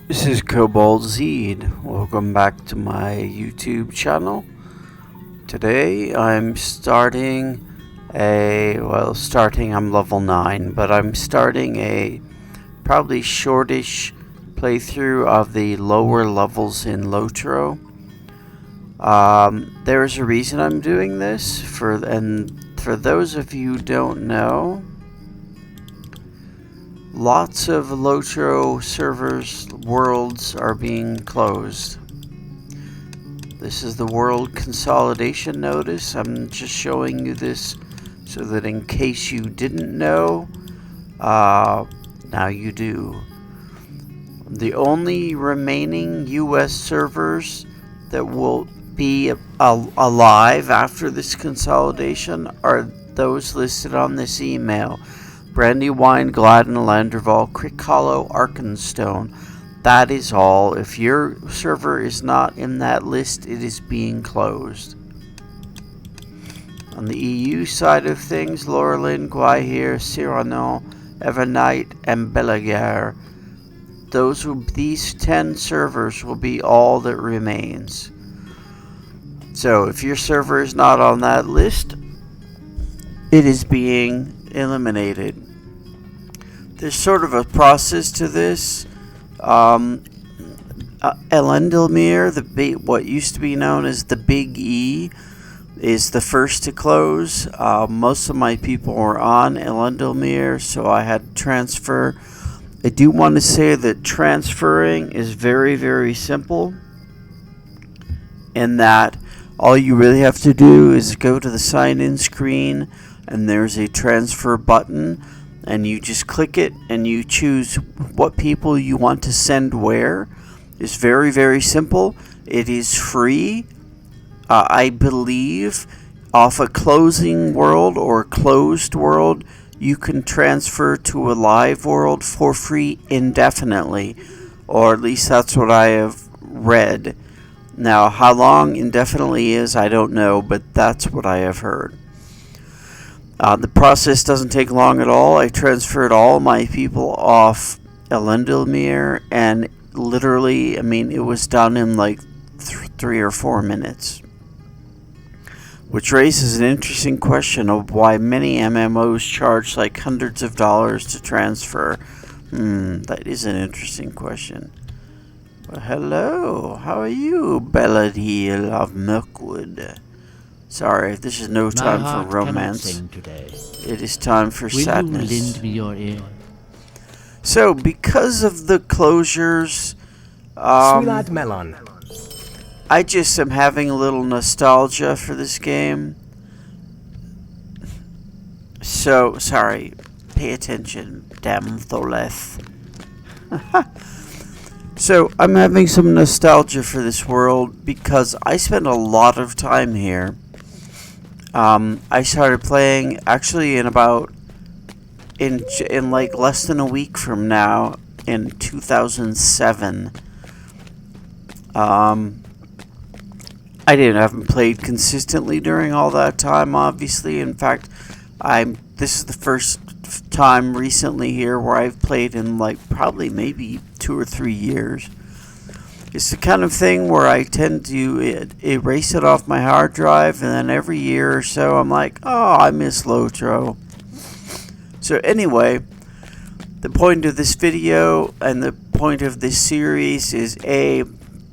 This is Cobalt Zeed. Welcome back to my YouTube channel. Today I'm starting I'm level 9, but I'm starting a probably shortish playthrough of the lower levels in Lotro. There's a reason I'm doing this, for those of you who don't know, lots of Lotro servers worlds are being closed. This is the world consolidation notice. I'm just showing you this so that in case you didn't know, now you do. The only remaining US servers that will be alive after this consolidation are those listed on this email: Brandywine, Gladden, Landerval, Crick Hollow, Arkenstone. That is all. If your server is not in that list, it is being closed. On the EU side of things, Laurelin, Guahir, Cyrano, Evernight, and Belaguer. These 10 servers will be all that remains. So if your server is not on that list, it is being eliminated. There's sort of a process to this. Elendilmere, what used to be known as the Big E, is the first to close. Most of my people were on Elendilmere, so I had to transfer. I do want to say that transferring is very, very simple, in that all you really have to do is go to the sign-in screen, and there's a transfer button, and you just click it and you choose what people you want to send where. It's very, very simple. It is free. I believe off a closing world or closed world, you can transfer to a live world for free indefinitely, or at least that's what I have read. Now, how long indefinitely is, I don't know, but that's what I have heard. The process doesn't take long at all. I transferred all my people off Elendilmere, and literally, it was done in like 3 or 4 minutes. Which raises an interesting question of why many MMOs charge like hundreds of dollars to transfer. That is an interesting question. Well, hello, how are you, Belladeel of Milkwood? Sorry, this is no time for romance. It is time for sadness. Will you lend me your ear? So, because of the closures, Swilad Melon. I just am having a little nostalgia for this game. So, sorry, pay attention, damn Tholeth. So, I'm having some nostalgia for this world because I spent a lot of time here. I started playing actually in like less than a week from now, in 2007. I haven't played consistently during all that time, obviously. In fact, this is the first time recently here where I've played in like probably maybe 2 or 3 years. It's the kind of thing where I tend to erase it off my hard drive, and then every year or so I'm like, oh, I miss Lotro. So anyway, the point of this video and the point of this series is A,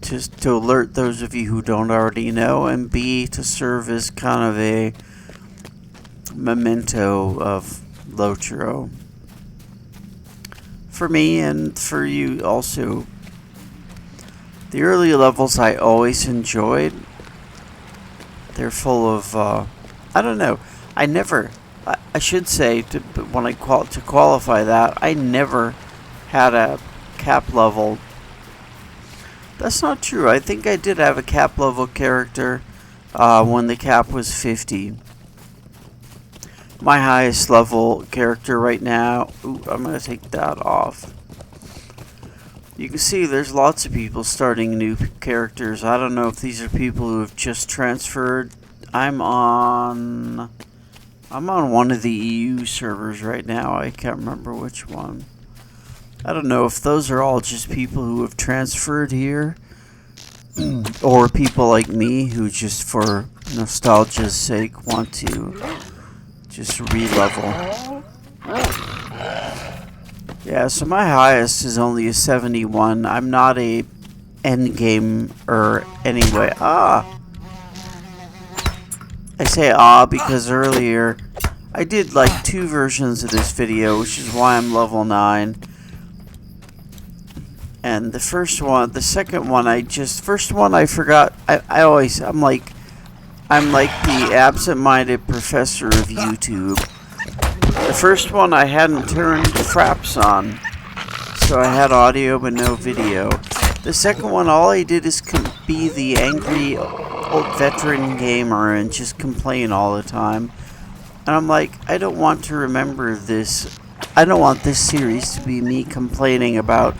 just to alert those of you who don't already know, and B, to serve as kind of a memento of Lotro. For me and for you also. The early levels I always enjoyed. They're full of, I don't know, I should say, to qualify that, I never had a cap level. That's not true. I think I did have a cap level character when the cap was 50. My highest level character right now, I'm going to take that off. You can see there's lots of people starting new characters. I don't know if these are people who have just transferred. I'm on one of the EU servers right now. I can't remember which one. I don't know if those are all just people who have transferred here, or people like me who just for nostalgia's sake want to just re-level. Yeah, so my highest is only a 71. I'm not a endgame or anyway. I say because earlier I did like 2 versions of this video, which is why I'm level 9. And the first one, the second one, first one I forgot. I'm like the absent-minded professor of YouTube. The first one I hadn't turned fraps on, so I had audio but no video. The second one, all I did is be the angry old veteran gamer and just complain all the time. And I'm like, I don't want to remember this. I don't want this series to be me complaining about,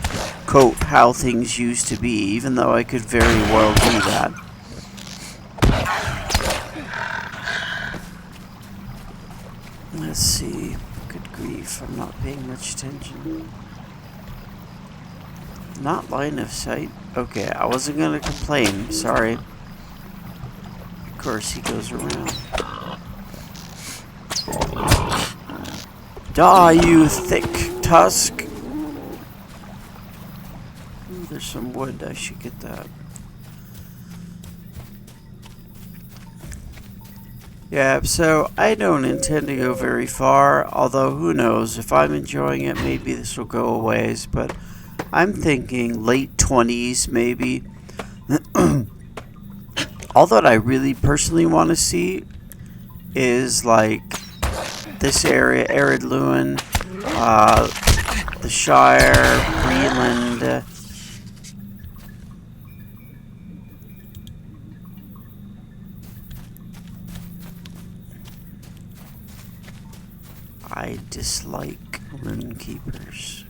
quote, how things used to be, even though I could very well do that. Let's see. Good grief, I'm not paying much attention. Not line of sight? Okay, I wasn't gonna complain, sorry. Of course he goes around. Die, you thick tusk! Ooh, there's some wood, I should get that. Yeah, so I don't intend to go very far, although who knows, if I'm enjoying it, maybe this will go a ways, but I'm thinking late 20s, maybe. All that I really personally want to see is like this area, Arid Lewin, the Shire, Greenland. I dislike runekeepers.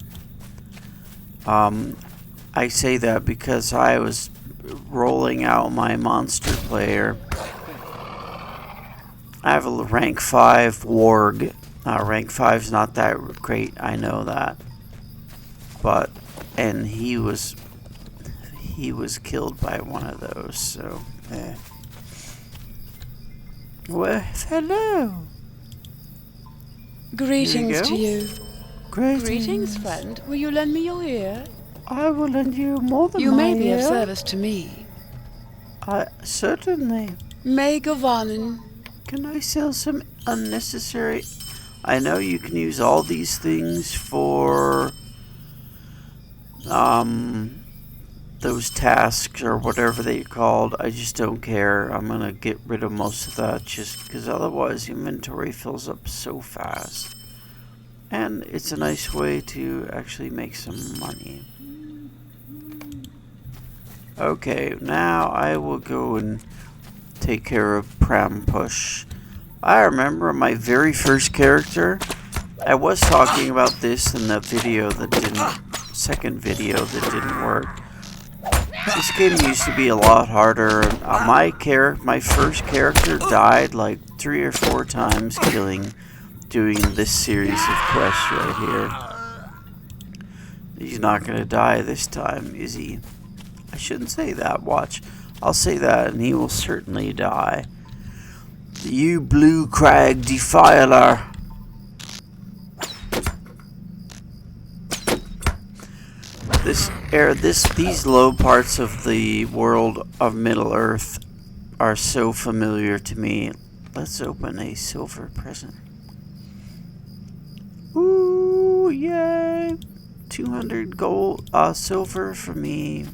I say that because I was rolling out my monster player. I have a rank 5 warg. Rank 5's not that great, I know that. But, and he was killed by one of those, so, Well, hello. Greetings to you. Greetings, friend. Will you lend me your ear? I will lend you more than You my may be of ear. service to me. Certainly. May Gavanin. Can I sell some unnecessary... I know you can use all these things for... those tasks or whatever they're called. I just don't care. I'm gonna get rid of most of that just because otherwise inventory fills up so fast. And it's a nice way to actually make some money. Okay, now I will go and take care of Pram Push. I remember my very first character. I was talking about this in the video that second video that didn't work. This game used to be a lot harder. My first character died like 3 or 4 times doing this series of quests right here. He's not gonna die this time, is he? I shouldn't say that, watch. I'll say that and he will certainly die. You Blue Crag Defiler. These low parts of the world of Middle Earth are so familiar to me. Let's open a silver present. Ooh, yay! 200 gold, silver for me.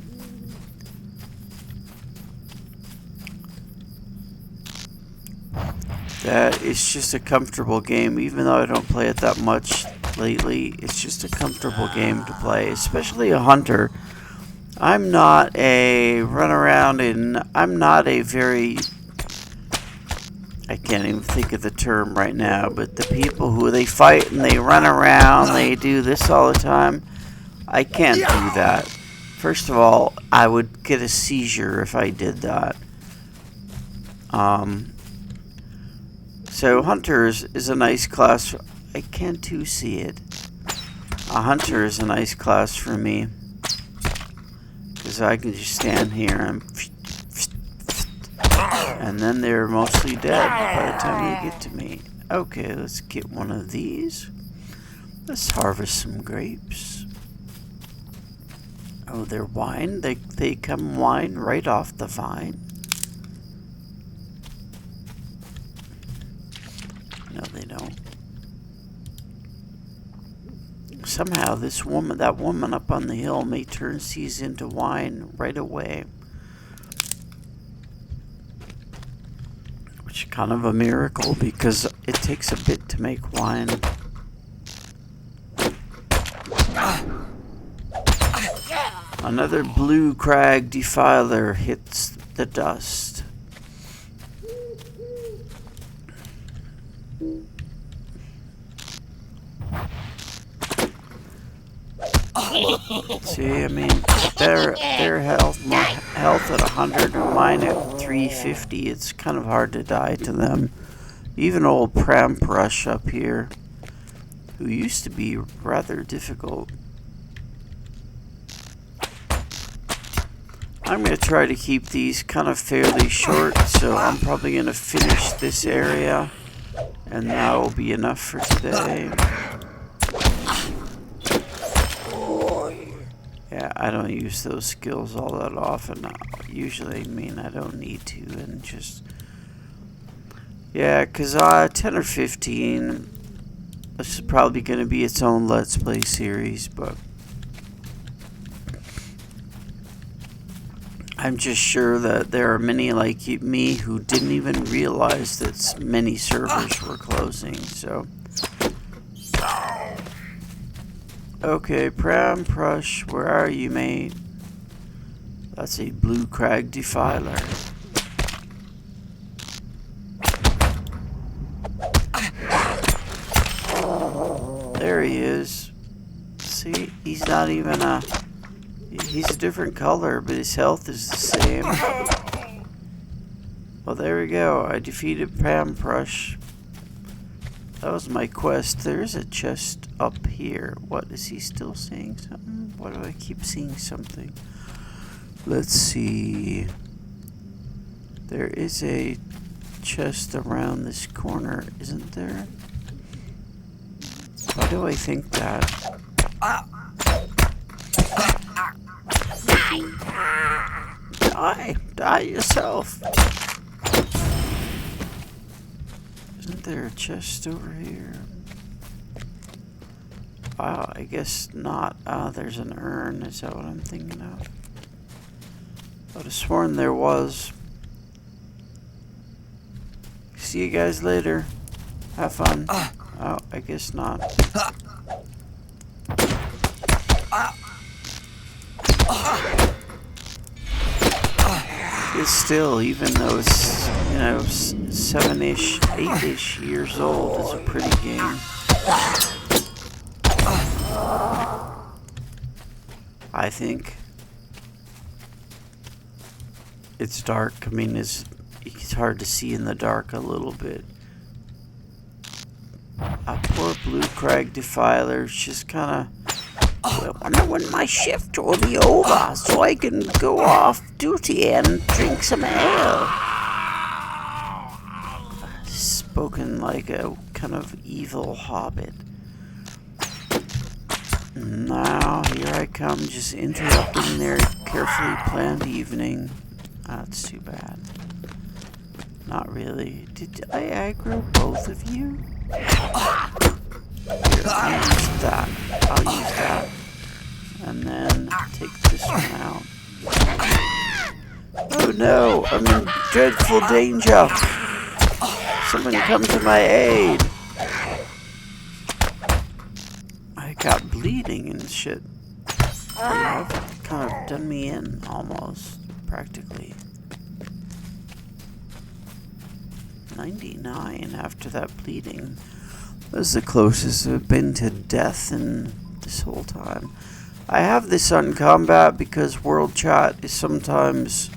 That is just a comfortable game, even though I don't play it that much lately. It's just a comfortable game to play, especially a hunter. I'm not a run around and I'm not a very... I can't even think of the term right now, but the people who they fight and they run around, they do this all the time. I can't do that. First of all, I would get a seizure if I did that. So Hunters is a nice class. I can't see it. A hunter is a nice class for me. Because I can just stand here and then they're mostly dead by the time they get to me. Okay, let's get one of these. Let's harvest some grapes. Oh, they're wine? They come wine right off the vine? No, they don't. Somehow that woman up on the hill may turn seeds into wine right away. Which is kind of a miracle because it takes a bit to make wine. Another blue crag defiler hits the dust. See, I mean, their health, my health at 100 and mine at 350. It's kind of hard to die to them. Even old Pramprush up here, who used to be rather difficult. I'm going to try to keep these kind of fairly short, so I'm probably going to finish this area, and that will be enough for today. Yeah, I don't use those skills all that often. Usually, I mean, I don't need to, and just... Yeah, because 10 or 15, this is probably going to be its own Let's Play series, but... I'm just sure that there are many like me who didn't even realize that many servers were closing, so... Okay, Pramprush, where are you, mate? That's a blue crag defiler. There he is. See, he's not even a... He's a different color, but his health is the same. Well, there we go. I defeated Pramprush. That was my quest. There's a chest up here. What, is he still saying something? Why do I keep seeing something? Let's see. There is a chest around this corner, isn't there? Why do I think that? Die yourself. Isn't there a chest over here? I guess not. There's an urn. Is that what I'm thinking of? I would have sworn there was. See you guys later. Have fun. Oh, I guess not. It's still, even though it's, you know, 7-ish, 8-ish years old, it's a pretty game. I think. It's dark. I mean, it's hard to see in the dark a little bit. A poor blue crag defiler, just kind of... I wonder when my shift will be over so I can go off duty and drink some ale. Spoken like a kind of evil hobbit. Now, here I come, just interrupting their carefully planned evening. That's too bad. Not really. Did I aggro both of you? Here, I'll use that. I'll use that. And then take this one out. Oh no! I'm in dreadful danger! Someone come to my aid! I got bleeding and shit. That kind of done me in, almost. Practically. 99 after that bleeding. That's the closest I've been to death in this whole time. I have this on combat because world chat is sometimes,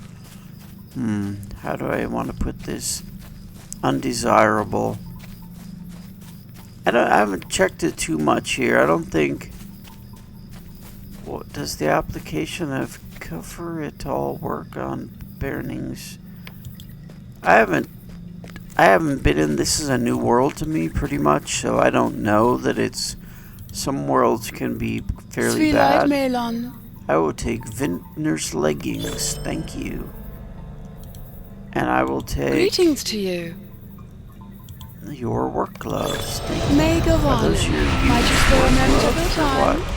how do I want to put this? Undesirable. I haven't checked it too much here. I don't think What does the application of cover it all work on burnings? I haven't been in. This is a new world to me, pretty much. So I don't know that it's. Some worlds can be fairly Sweet-eyed bad. melon. I will take Vintner's leggings, thank you. And I will take Greetings to you. your work gloves. Thank you. May Are Gavanen. those your Might you used spare a work moment of gloves your or time? what?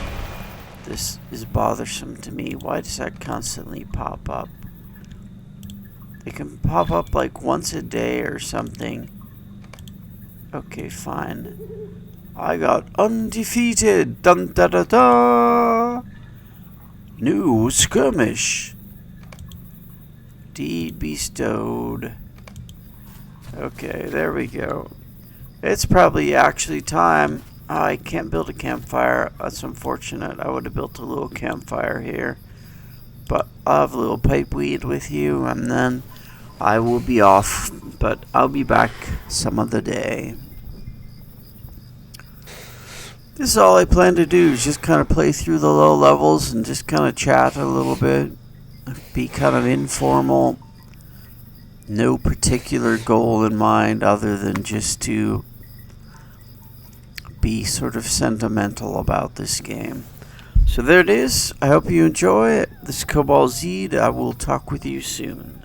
This is bothersome to me. Why does that constantly pop up? It can pop up like once a day or something. Okay, fine. I got undefeated. Dun da da da. New skirmish. Deed bestowed. Okay, there we go. It's probably actually time. I can't build a campfire. That's unfortunate. I would have built a little campfire here. But I'll have a little pipeweed with you, and then I will be off. But I'll be back some other day. This is all I plan to do, is just kind of play through the low levels and just kind of chat a little bit. Be kind of informal. No particular goal in mind other than just to be sort of sentimental about this game. So there it is. I hope you enjoy it. This is Cobalt Z. I will talk with you soon.